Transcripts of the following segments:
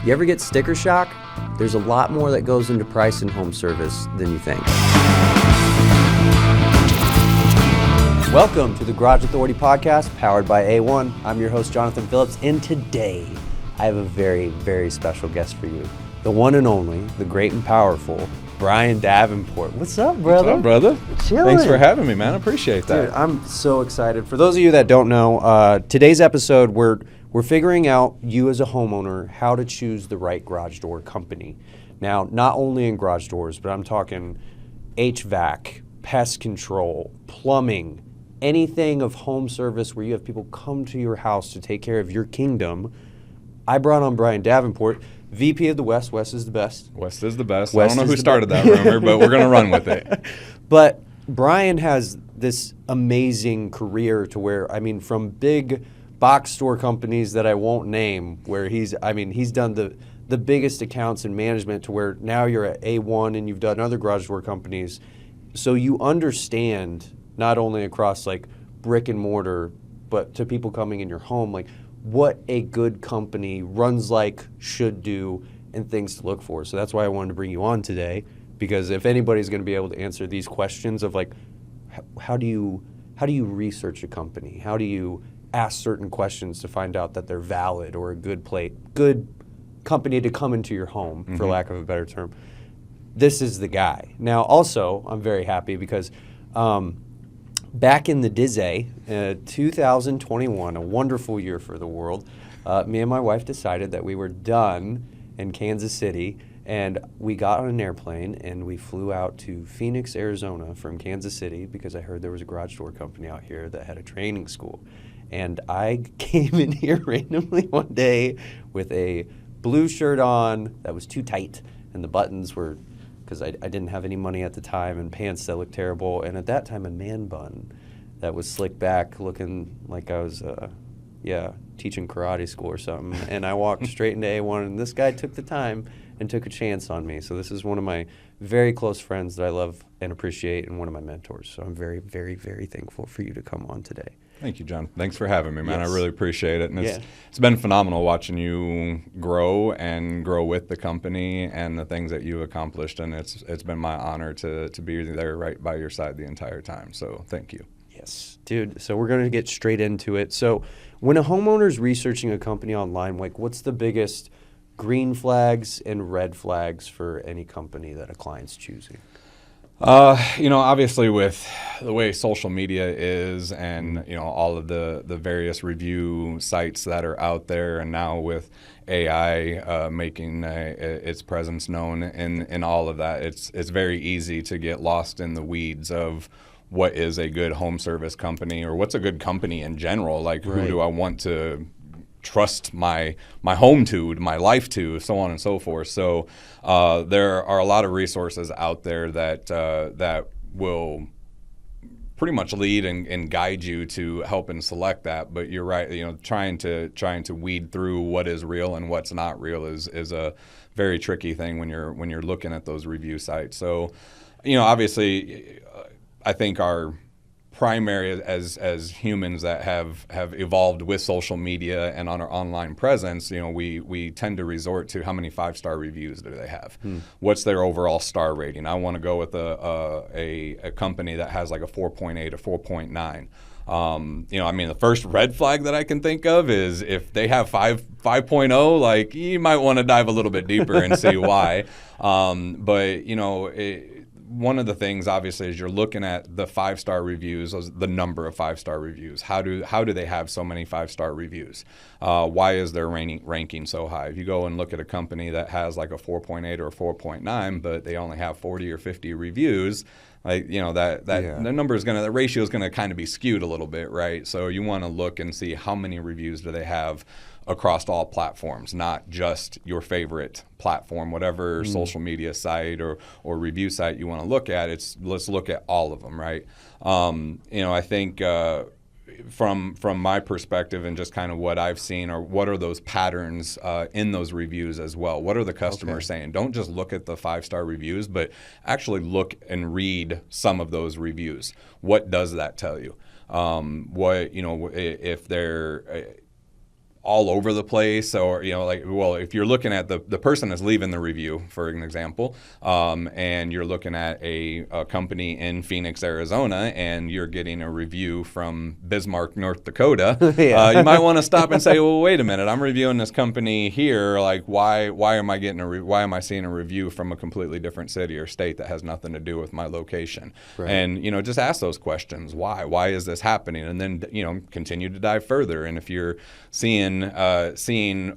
You ever get sticker shock? There's a lot more that goes into price and home service than you think. Welcome to the Garage Authority Podcast, powered by A1. I'm your host, Jonathan Phillips, and today I have a very, very special guest for you. The one and only, the great and powerful, Brian Davenport. What's up, brother? What's up, brother? Chilling. Thanks for having me, man. I appreciate that. Dude, I'm so excited. For those of you that don't know, today's episode, we're figuring out, you as a homeowner, how to choose the right garage door company. Now, not only in garage doors, but I'm talking HVAC, pest control, plumbing, anything of home service where you have people come to your house to take care of your kingdom. I brought on Brian Davenport, VP of the West. West is the best. West is the best. West I don't know who started that rumor, but we're going to run with it. But Brian has this amazing career to where, I mean, from big box store companies that I won't name, where he's done the biggest accounts and management, to where now you're at A1 and you've done other garage door companies. So you understand not only across like brick and mortar, but to people coming in your home, like what a good company runs like, should do, and things to look for. So that's why I wanted to bring you on today, because if anybody's going to be able to answer these questions of like, how do you research a company? How do you ask certain questions to find out that they're valid or a good company to come into your home, for lack of a better term? This is the guy. Now, also, I'm very happy because back in the dizzy, 2021, a wonderful year for the world, me and my wife decided that we were done in Kansas City, and we got on an airplane and we flew out to Phoenix, Arizona from Kansas City, because I heard there was a garage door company out here that had a training school. And I came in here randomly one day with a blue shirt on that was too tight, and the buttons were, because I didn't have any money at the time, and pants that looked terrible, and at that time a man bun that was slicked back, looking like I was teaching karate school or something. And I walked straight into A1, and this guy took the time and took a chance on me. So this is one of my very close friends that I love and appreciate, and one of my mentors. So I'm very, very, very thankful for you to come on today. Thank you, John. Thanks for having me, man. Yes. I really appreciate it. And it's been phenomenal watching you grow with the company and the things that you've accomplished. And it's been my honor to be there right by your side the entire time. So thank you. Yes, dude. So we're going to get straight into it. So when a homeowner's researching a company online, like, what's the biggest green flags and red flags for any company that a client's choosing? Obviously with the way social media is, and, all of the various review sites that are out there, and now with AI making its presence known in all of that, it's very easy to get lost in the weeds of what is a good home service company, or what's a good company in general. Like, right. Who do I want to trust my home to, my life to, so on and so forth. So there are a lot of resources out there that will pretty much lead and guide you to help and select that. But you're right, trying to weed through what is real and what's not real is a very tricky thing when you're looking at those review sites. So, obviously, I think our primary as humans that have evolved with social media and on our online presence, we tend to resort to how many 5-star reviews do they have? What's their overall star rating? I want to go with a company that has like a 4.8 or 4.9. The first red flag that I can think of is if they have 5.0, like, you might want to dive a little bit deeper and see why. One of the things, obviously, is you're looking at the 5-star reviews, the number of 5-star reviews. How do they have so many 5-star reviews? Why is their ranking so high? If you go and look at a company that has like a 4.8 or a 4.9, but they only have 40 or 50 reviews, like, the number is the ratio is going to kind of be skewed a little bit, right? So you want to look and see how many reviews do they have across all platforms, not just your favorite platform, whatever social media site or review site you want to look at. Let's look at all of them, right? I think from my perspective and just kind of what I've seen, or what are those patterns in those reviews as well? What are the customers saying? Don't just look at the 5-star reviews, but actually look and read some of those reviews. What does that tell you? If they're all over the place, or like, well, if you're looking at the person that's leaving the review, for an example, and you're looking at a company in Phoenix, Arizona, and you're getting a review from Bismarck, North Dakota, you might want to stop and say, well, wait a minute, I'm reviewing this company here. Like, why am I getting why am I seeing a review from a completely different city or state that has nothing to do with my location? Right. And just ask those questions. Why is this happening? And then continue to dive further. And if you're seeing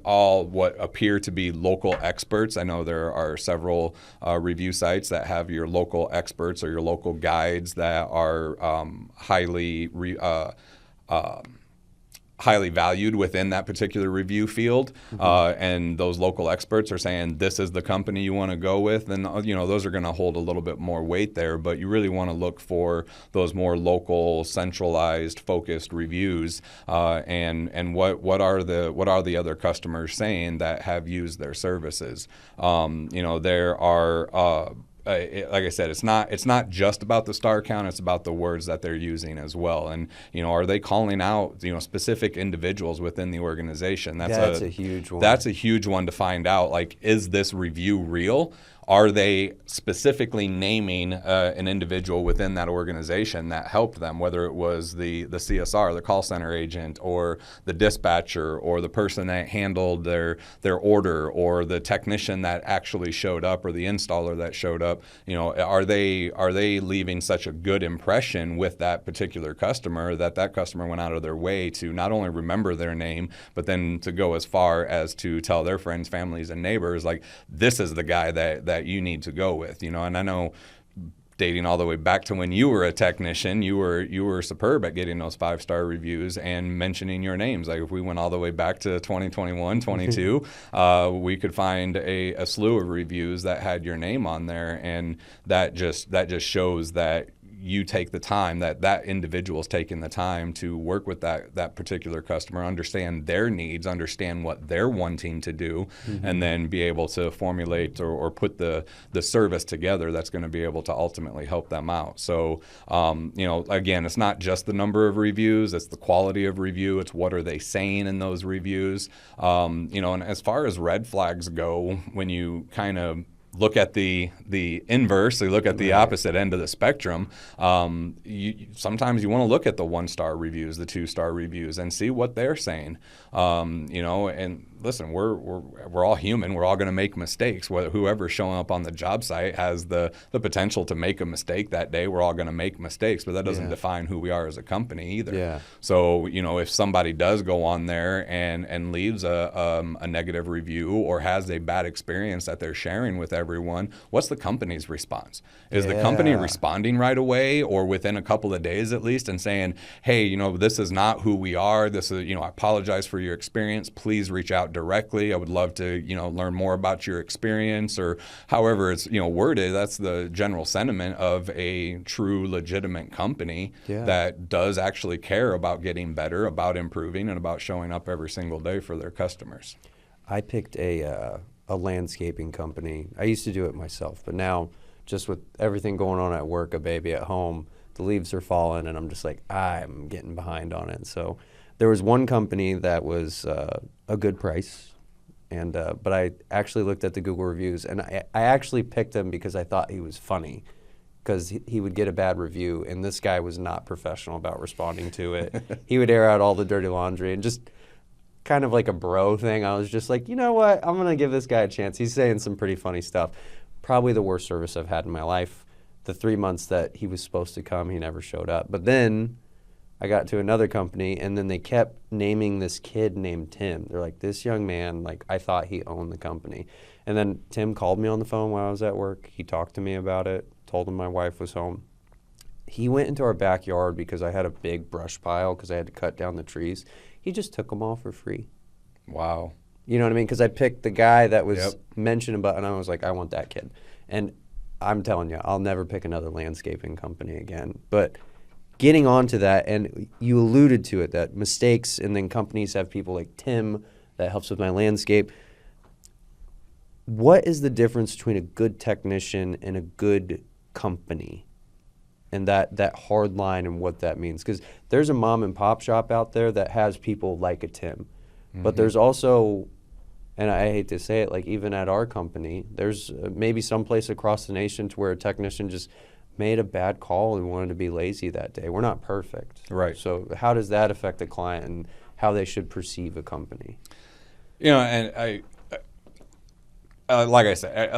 all what appear to be local experts, I know there are several review sites that have your local experts or your local guides that are highly valued within that particular review field, and those local experts are saying this is the company you want to go with, then those are going to hold a little bit more weight there. But you really want to look for those more local, centralized, focused reviews, and what are the other customers saying that have used their services. There are. Like I said, it's not just about the star count. It's about the words that they're using as well. And are they calling out specific individuals within the organization? That's a huge one. That's a huge one to find out. Like, is this review real? Are they specifically naming an individual within that organization that helped them, whether it was the CSR, the call center agent, or the dispatcher, or the person that handled their order, or the technician that actually showed up, or the installer that showed up? Are they leaving such a good impression with that particular customer that customer went out of their way to not only remember their name, but then to go as far as to tell their friends, families, and neighbors, like, this is the guy that you need to go with, And I know, dating all the way back to when you were a technician, you were superb at getting those 5-star reviews and mentioning your names. Like, if we went all the way back to 2021, 22, we could find a slew of reviews that had your name on there, and that just shows that you take the time, that individual's taking the time to work with that particular customer, understand their needs, understand what they're wanting to do, and then be able to formulate or put the service together that's going to be able to ultimately help them out. So, again, it's not just the number of reviews, it's the quality of review, it's what are they saying in those reviews. And as far as red flags go, when you kind of look at the inverse, you look at the opposite end of the spectrum, sometimes you want to look at the 1-star reviews, the 2-star reviews, and see what they're saying. And listen, we're all human. We're all going to make mistakes. Whoever's showing up on the job site has the potential to make a mistake that day. We're all going to make mistakes, but that doesn't define who we are as a company either. Yeah. So, if somebody does go on there and leaves a negative review or has a bad experience that they're sharing with everyone, what's the company's response? Is the company responding right away, or within a couple of days at least, and saying, hey, this is not who we are. This is, I apologize for your experience. Please reach out directly. I would love to, learn more about your experience, or however it's, worded. That's the general sentiment of a true, legitimate company that does actually care about getting better, about improving, and about showing up every single day for their customers. I picked a landscaping company. I used to do it myself, but now, just with everything going on at work, a baby at home, the leaves are falling, and I'm just like, I'm getting behind on it. So there was one company that was a good price, and but I actually looked at the Google reviews, and I actually picked him because I thought he was funny, because he would get a bad review, and this guy was not professional about responding to it. He would air out all the dirty laundry, and just kind of like a bro thing. I was just like, you know what? I'm going to give this guy a chance. He's saying some pretty funny stuff. Probably the worst service I've had in my life. The 3 months that he was supposed to come, he never showed up. But then I got to another company, and then they kept naming this kid named Tim. They're like, this young man, like, I thought he owned the company. And then Tim called me on the phone while I was at work. He talked to me about it, told him my wife was home. He went into our backyard because I had a big brush pile because I had to cut down the trees. He just took them all for free. Wow. You know what I mean? Because I picked the guy that was mentioned about, and I was like, I want that kid. And I'm telling you, I'll never pick another landscaping company again. But getting onto that, and you alluded to it, that mistakes, and then companies have people like Tim that helps with my landscape. What is the difference between a good technician and a good company? And that hard line and what that means? Because there's a mom and pop shop out there that has people like a Tim. But there's also, and I hate to say it, like even at our company, there's maybe someplace across the nation to where a technician just made a bad call and wanted to be lazy that day. We're not perfect. Right. So how does that affect the client and how they should perceive a company? And like I said,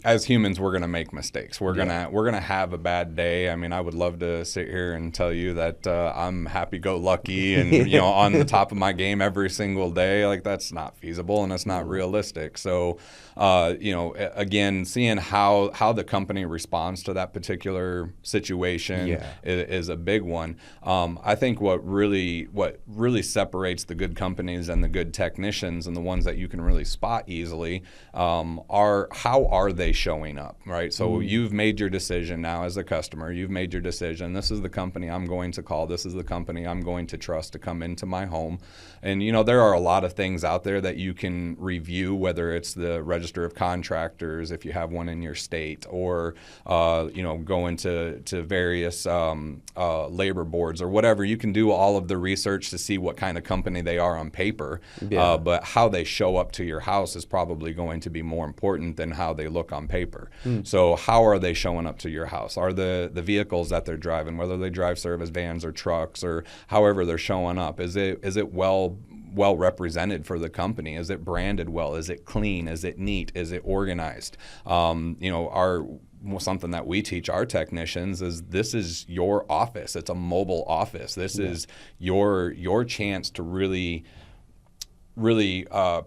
as humans, we're gonna make mistakes. We're gonna have a bad day. I mean, I would love to sit here and tell you that I'm happy-go-lucky and on the top of my game every single day. Like that's not feasible and it's not realistic. So, again, seeing how the company responds to that particular situation is a big one. I think what really separates the good companies and the good technicians and the ones that you can really spot easily. How are they showing up, right? So you've made your decision now as a customer. You've made your decision. This is the company I'm going to call. This is the company I'm going to trust to come into my home. And, there are a lot of things out there that you can review, whether it's the Register of Contractors, if you have one in your state, or, go into various labor boards or whatever. You can do all of the research to see what kind of company they are on paper. But how they show up to your house is probably going to be more important than how they look on paper. So how are they showing up to your house? Are the vehicles that they're driving, whether they drive service vans or trucks or however they're showing up, is it well represented for the company? Is it branded well? Is it clean? Is it neat? Is it organized? Something that we teach our technicians is this is your office. It's a mobile office. This is your chance to really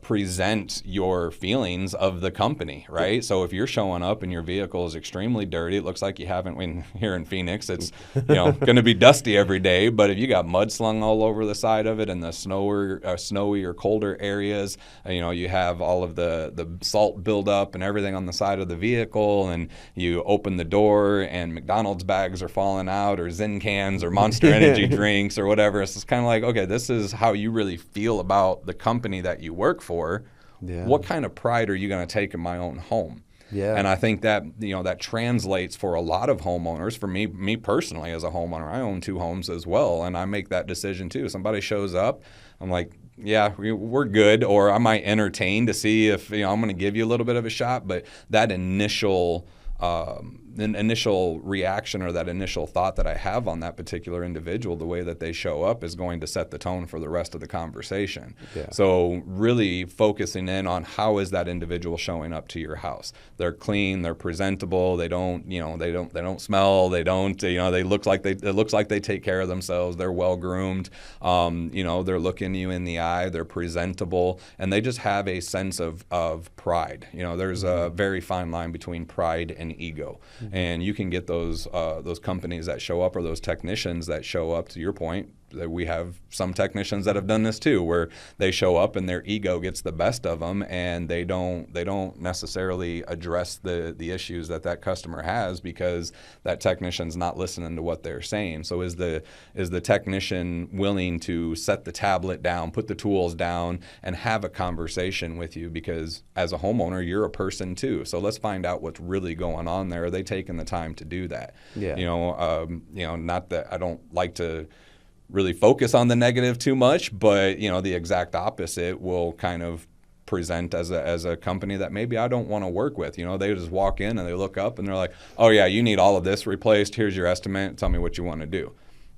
present your feelings of the company, right? So if you're showing up and your vehicle is extremely dirty, it looks like you haven't, here in Phoenix, it's going to be dusty every day, but if you got mud slung all over the side of it in the snowy or colder areas, you have all of the salt buildup and everything on the side of the vehicle, and you open the door and McDonald's bags are falling out, or Zin cans or Monster Energy drinks or whatever. It's kind of like, okay, this is how you really feel about the company that you work for. What kind of pride are you going to take in my own home? And I think that that translates for a lot of homeowners. For me personally as a homeowner, I own 2 homes as well, and I make that decision too. Somebody shows up, I'm like, yeah, we're good, or I might entertain to see if I'm going to give you a little bit of a shot, but that initial reaction or that initial thought that I have on that particular individual, the way that they show up is going to set the tone for the rest of the conversation. So really focusing in on how is that individual showing up to your house. They're clean, they're presentable, they don't smell, they look like they take care of themselves, they're well groomed, they're looking you in the eye, they're presentable, and they just have a sense of pride. There's a very fine line between pride and ego. And you can get those companies that show up, or those technicians that show up, to your point, that we have some technicians that have done this too, where they show up and their ego gets the best of them, and they don't necessarily address the issues that customer has, because that technician's not listening to what they're saying. So is the technician willing to set the tablet down, put the tools down, and have a conversation with you? Because as a homeowner, you're a person too. So let's find out what's really going on there. Are they taking the time to do that? Not that I don't like to really focus on the negative too much, but the exact opposite will kind of present as a company that maybe I don't want to work with. They just walk in and they look up and they're like, oh yeah, you need all of this replaced. Here's your estimate. Tell me what you want to do.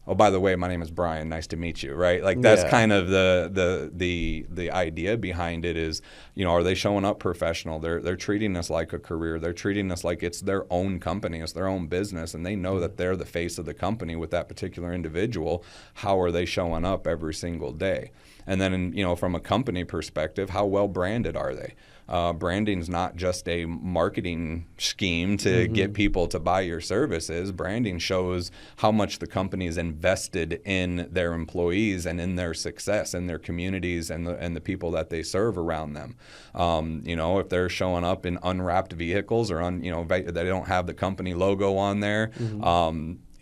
Oh, by the way, my name is Brian. Nice to meet you, right? Like that's kind of the idea behind it is, are they showing up professional? They're treating us like a career. They're treating us like it's their own company, it's their own business, and they know that they're the face of the company with that particular individual. How are they showing up every single day? And then, from a company perspective, how well branded are they? Branding's not just a marketing scheme to get people to buy your services. Branding shows how much the company is invested in their employees and in their success, in their communities, and the people that they serve around them. If they're showing up in unwrapped vehicles or they don't have the company logo on there.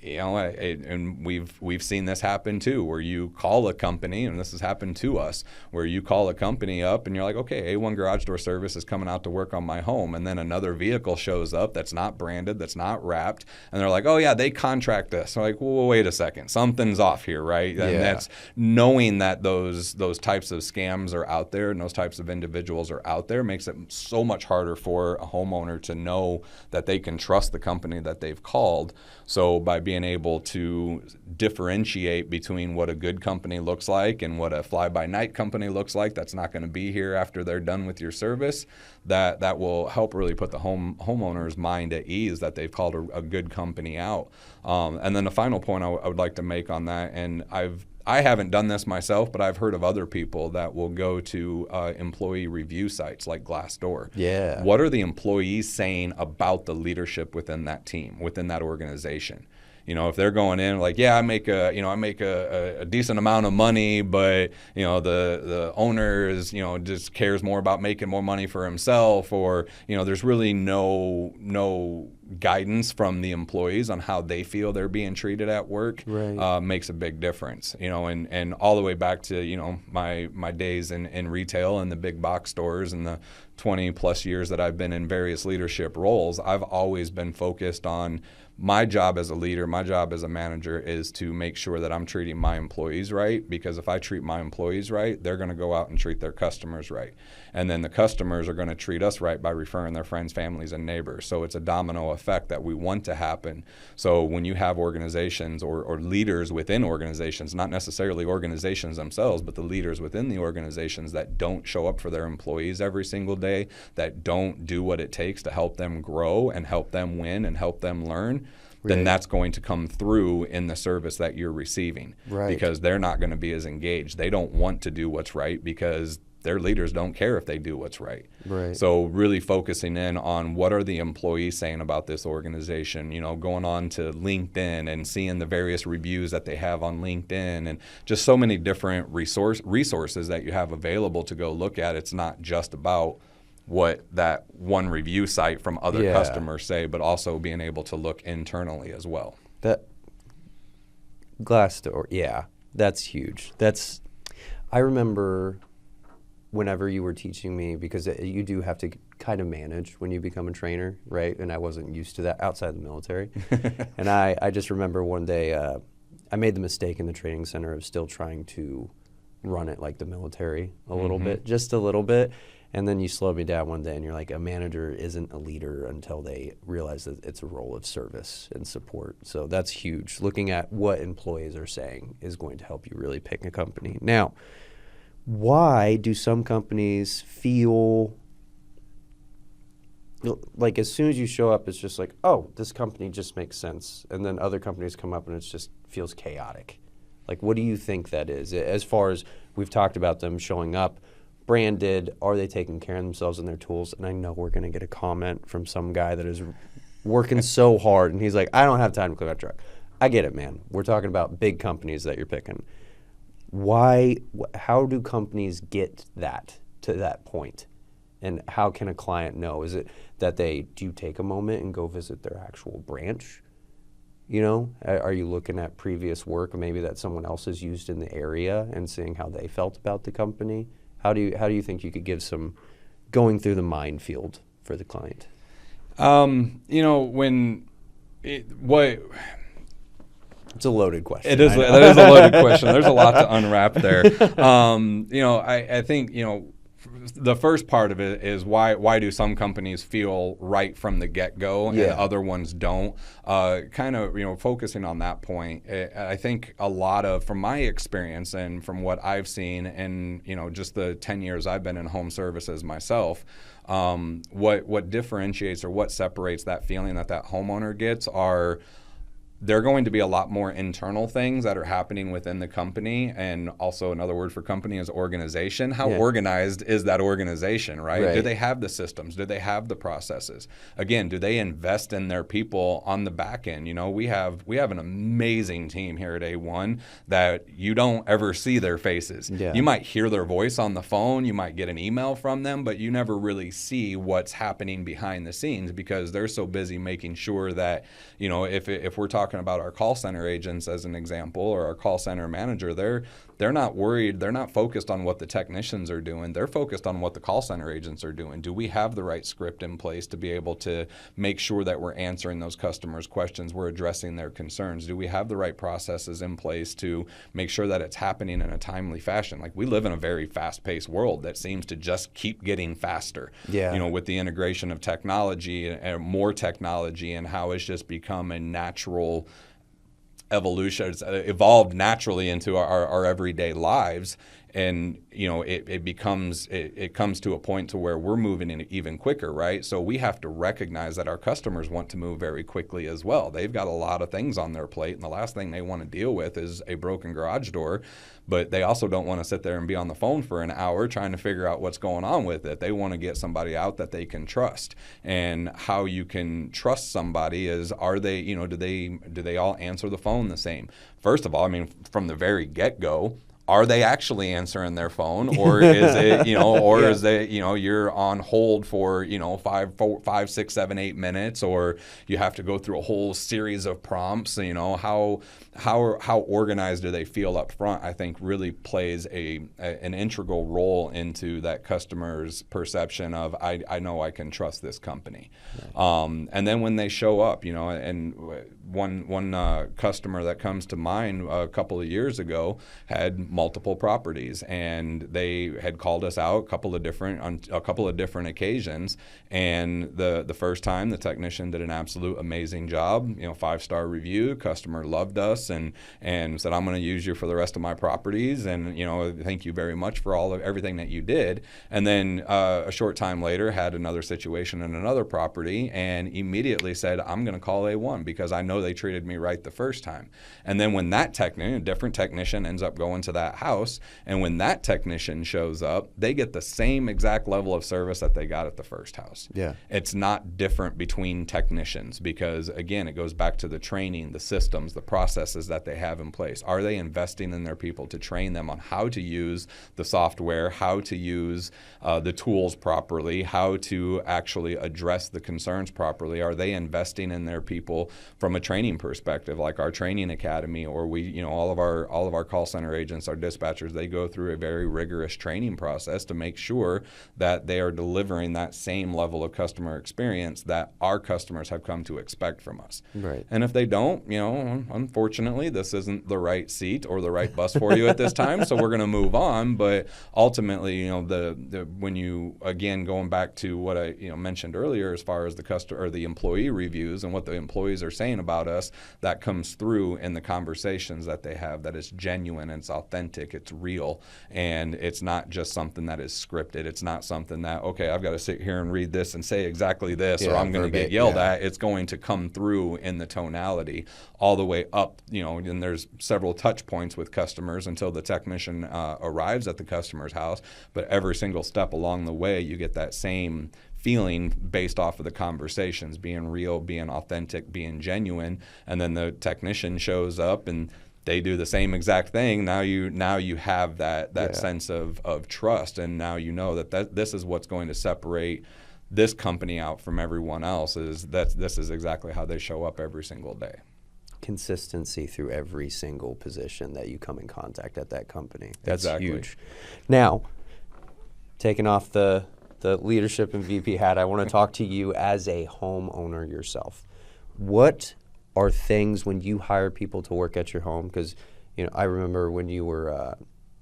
and we've seen this happen too, where you call a company, and this has happened to us, where you call a company up and you're like, okay, A1 Garage Door Service is coming out to work on my home, and then another vehicle shows up that's not branded, that's not wrapped, and they're like, oh yeah, they contract this. So like, well, wait a second, something's off here, right? And that's knowing that those types of scams are out there and those types of individuals are out there makes it so much harder for a homeowner to know that they can trust the company that they've called. So by being able to differentiate between what a good company looks like and what a fly-by-night company looks like that's not going to be here after they're done with your service, that will help really put the homeowner's mind at ease that they've called a good company out. And then the final point I would like to make on that, and I haven't done this myself, but I've heard of other people that will go to employee review sites like Glassdoor. Yeah. What are the employees saying about the leadership within that team, within that organization? If they're going in like, yeah, I make a decent amount of money, but the owner is just cares more about making more money for himself, or there's really no guidance from the employees on how they feel they're being treated at work, right. Makes a big difference. And all the way back to my days in retail and the big box stores and the 20 plus years that I've been in various leadership roles, I've always been focused on my job as a leader, my job as a manager is to make sure that I'm treating my employees right, because if I treat my employees right, they're going to go out and treat their customers right. And then the customers are going to treat us right by referring their friends, families, and neighbors. So it's a domino effect that we want to happen. So when you have organizations or leaders within organizations, not necessarily organizations themselves, but the leaders within the organizations that don't show up for their employees every single day, that don't do what it takes to help them grow and help them win and help them learn, then that's going to come through in the service that you're receiving, because they're not going to be as engaged. They don't want to do what's right because their leaders don't care if they do what's right. So really focusing in on what are the employees saying about this organization, going on to LinkedIn and seeing the various reviews that they have on LinkedIn, and just so many different resources that you have available to go look at. It's not just about what that one review site from other customers say, but also being able to look internally as well. That Glassdoor, that's huge. I remember whenever you were teaching me, because you do have to kind of manage when you become a trainer, right? And I wasn't used to that outside the military. And I just remember one day I made the mistake in the training center of still trying to run it like the military a little bit, just a little bit. And then you slowed me down one day and you're like, a manager isn't a leader until they realize that it's a role of service and support. So that's huge. Looking at what employees are saying is going to help you really pick a company. Now, why do some companies feel like as soon as you show up, it's just like, oh, this company just makes sense. And then other companies come up and it just feels chaotic. Like, what do you think that is? As far as we've talked about them showing up, branded, are they taking care of themselves and their tools? And I know we're going to get a comment from some guy that is working so hard, and he's like, I don't have time to clean my truck. I get it, man. We're talking about big companies that you're picking. How do companies get to that point? And how can a client know? Is it that do you take a moment and go visit their actual branch? Are you looking at previous work maybe that someone else has used in the area and seeing how they felt about the company? How do you think you could give some going through the minefield for the client? It's a loaded question. It is. That is a loaded question. There's a lot to unwrap there. I think the first part of it is why do some companies feel right from the get-go and other ones don't? Focusing on that point, I think a lot of, from my experience and from what I've seen and just the 10 years I've been in home services myself, what differentiates or what separates that feeling that homeowner gets are there are going to be a lot more internal things that are happening within the company, and also another word for company is organization. How organized is that organization, right? Do they have the systems? Do they have the processes? Again, do they invest in their people on the back end? We have an amazing team here at A1 that you don't ever see their faces. You might hear their voice on the phone, you might get an email from them, but you never really see what's happening behind the scenes because they're so busy making sure that, if we're talking talking about our call center agents as an example, or our call center manager, they're not worried. They're not focused on what the technicians are doing. They're focused on what the call center agents are doing. Do we have the right script in place to be able to make sure that we're answering those customers' questions, we're addressing their concerns? Do we have the right processes in place to make sure that it's happening in a timely fashion? Like, we live in a very fast-paced world that seems to just keep getting faster. Yeah. You know, with the integration of technology and more technology, and how it's just become a natural evolution. It's evolved naturally into our everyday lives. And, you know, it comes to a point to where we're moving in even quicker, right? So we have to recognize that our customers want to move very quickly as well. They've got a lot of things on their plate, and the last thing they want to deal with is a broken garage door. But they also don't want to sit there and be on the phone for an hour trying to figure out what's going on with it. They want to get somebody out that they can trust. And how you can trust somebody is, are they, you know, do they all answer the phone the same? First of all, I mean, from the very get-go, are they actually answering their phone, or is it, you know, or is it, you know, you're on hold for, you know, 5, 6, 7, 8 minutes, or you have to go through a whole series of prompts? You know, how organized do they feel up front, I think really plays an integral role into that customer's perception of, I know I can trust this company. Right. And then when they show up, you know, and one customer that comes to mind a couple of years ago had multiple properties, and they had called us out on a couple of different occasions. And the first time, the technician did an absolute amazing job. You know, 5-star review. Customer loved us and said, I'm going to use you for the rest of my properties, and, you know, thank you very much for everything that you did. And then a short time later, had another situation in another property, and immediately said, I'm going to call A1 because I know they treated me right the first time. And then when that different technician ends up going to that house, and when that technician shows up, they get the same exact level of service that they got at the first house. Yeah. It's not different between technicians because, again, it goes back to the training, the systems, the processes that they have in place. Are they investing in their people to train them on how to use the software, how to use the tools properly, how to actually address the concerns properly? Are they investing in their people from a training perspective, like our training academy, or we, you know, all of our call center agents, our dispatchers, they go through a very rigorous training process to make sure that they are delivering that same level of customer experience that our customers have come to expect from us. Right. And if they don't, you know, unfortunately, this isn't the right seat or the right bus for you at this time, so we're going to move on. But ultimately, you know, when you, again, going back to what I, you know, mentioned earlier as far as the customer or the employee reviews and what the employees are saying about us, that comes through in the conversations that they have, that it's genuine, it's authentic, it's real, and it's not just something that is scripted. It's not something that, okay, I've got to sit here and read this and say exactly this, or I'm going to get yelled at. It's going to come through in the tonality all the way up, you know, and there's several touch points with customers until the technician arrives at the customer's house, but every single step along the way, you get that same feeling based off of the conversations, being real, being authentic, being genuine. And then the technician shows up and they do the same exact thing. Now you have that sense of trust, and now you know that this is what's going to separate this company out from everyone else, is that this is exactly how they show up every single day. Consistency through every single position that you come in contact at that company. That's huge. Now, taking off the leadership and VP hat, I want to talk to you as a homeowner yourself. What are things when you hire people to work at your home? Because, you know, I remember when you were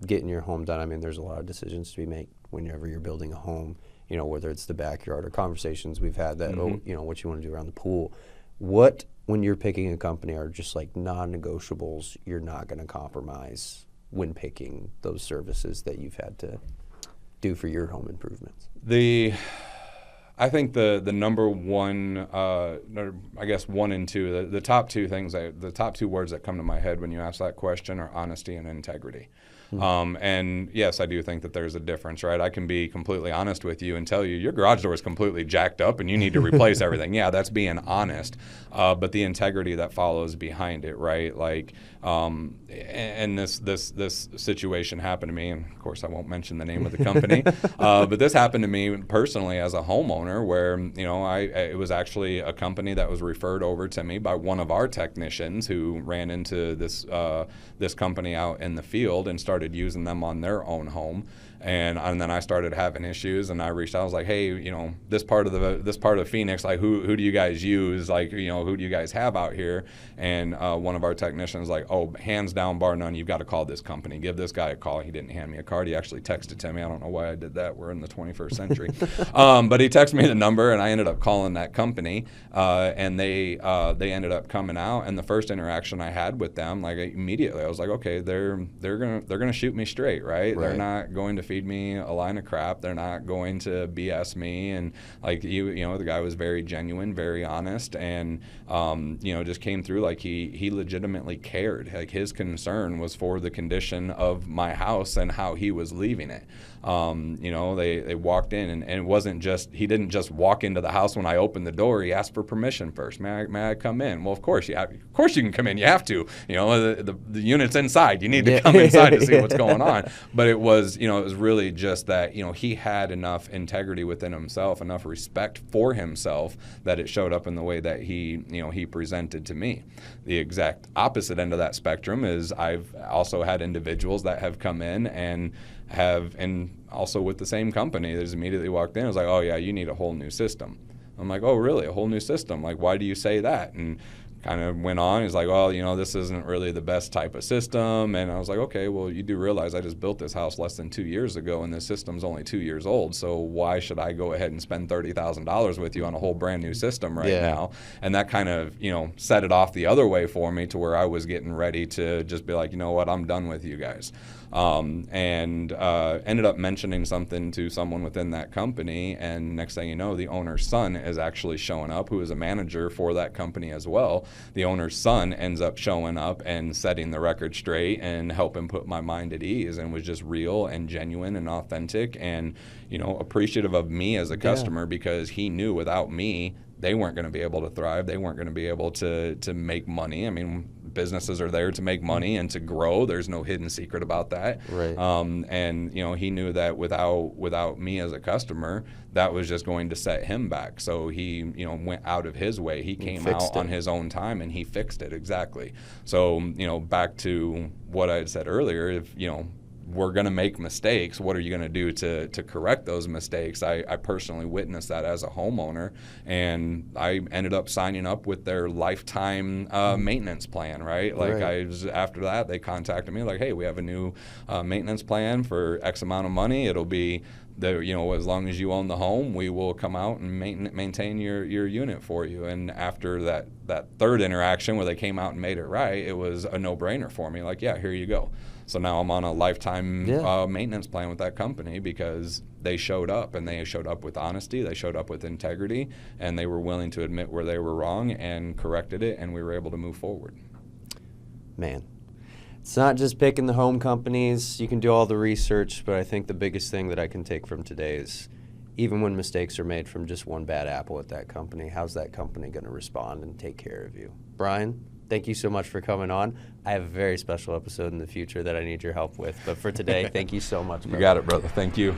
getting your home done, I mean, there's a lot of decisions to be made whenever you're building a home, you know, whether it's the backyard or conversations we've had that, you know, what you want to do around the pool. What, when you're picking a company, are just like non-negotiables you're not going to compromise when picking those services that you've had to do for your home improvements? I think the number one, I guess 1 and 2, the top two things, the top two words that come to my head when you ask that question are honesty and integrity. And yes, I do think that there's a difference, right? I can be completely honest with you and tell you your garage door is completely jacked up and you need to replace everything. Yeah, that's being honest. But the integrity that follows behind it, right? Like, and this situation happened to me, and of course I won't mention the name of the company, but this happened to me personally as a homeowner, where it was actually a company that was referred over to me by one of our technicians who ran into this company out in the field and started using them on their own home. And then I started having issues, and I reached out. I was like, "Hey, this part of Phoenix, like, who do you guys use? Like, who do you guys have out here?" And one of our technicians was like, "Oh, hands down, bar none, you've got to call this company. Give this guy a call." He didn't hand me a card. He actually texted to me. I don't know why I did that. We're in the 21st century. But he texted me the number, and I ended up calling that company, and they ended up coming out. And the first interaction I had with them, like, immediately, I was like, "Okay, they're gonna shoot me straight, right? They're not going to feed me a line of crap. They're not going to BS me." And like the guy was very genuine, very honest, and just came through like he legitimately cared. Like, his concern was for the condition of my house and how he was leaving it. They walked in, and it wasn't just, he didn't just walk into the house when I opened the door. He asked for permission first. May I come in? Well, of course you can come in. You have to. The unit's inside. You need to come inside to see what's going on. But it was really just that he had enough integrity within himself, enough respect for himself, that it showed up in the way that he presented to me. The exact opposite end of that spectrum is I've also had individuals that have come in and also with the same company, they just immediately walked in and was like, "Oh yeah, you need a whole new system." I'm like, "Oh really, a whole new system? Like, why do you say that?" And kind of went on. He's like, "Well, this isn't really the best type of system." And I was like, "Okay, well, you do realize I just built this house less than 2 years ago, and this system's only 2 years old. So why should I go ahead and spend $30,000 with you on a whole brand new system right now?" And that kind of, set it off the other way for me, to where I was getting ready to just be like, "You know what, I'm done with you guys." Ended up mentioning something to someone within that company, and next thing you know, the owner's son is actually showing up, who is a manager for that company as well. The owner's son ends up showing up and setting the record straight and helping put my mind at ease, and was just real and genuine and authentic, and appreciative of me as a customer, because he knew without me they weren't going to be able to thrive. They weren't going to be able to make money. I mean, businesses are there to make money and to grow. There's no hidden secret about that. Right. And he knew that without me as a customer, that was just going to set him back. So he went out of his way. He came out on his own time, and he fixed it. Exactly. So back to what I had said earlier, if we're going to make mistakes, what are you going to do to correct those mistakes? I personally witnessed that as a homeowner, and I ended up signing up with their lifetime maintenance plan, right? Like, after that, they contacted me like, "Hey, we have a new maintenance plan for X amount of money. It'll be as long as you own the home, we will come out and maintain your unit for you." And after that third interaction where they came out and made it right, it was a no-brainer for me. Like, yeah, here you go. So now I'm on a lifetime maintenance plan with that company, because they showed up, and they showed up with honesty, they showed up with integrity, and they were willing to admit where they were wrong and corrected it, and we were able to move forward. Man. It's not just picking the home companies. You can do all the research, but I think the biggest thing that I can take from today is, even when mistakes are made from just one bad apple at that company, how's that company going to respond and take care of you? Brian, thank you so much for coming on. I have a very special episode in the future that I need your help with. But for today, thank you so much, brother. You got it, brother. Thank you.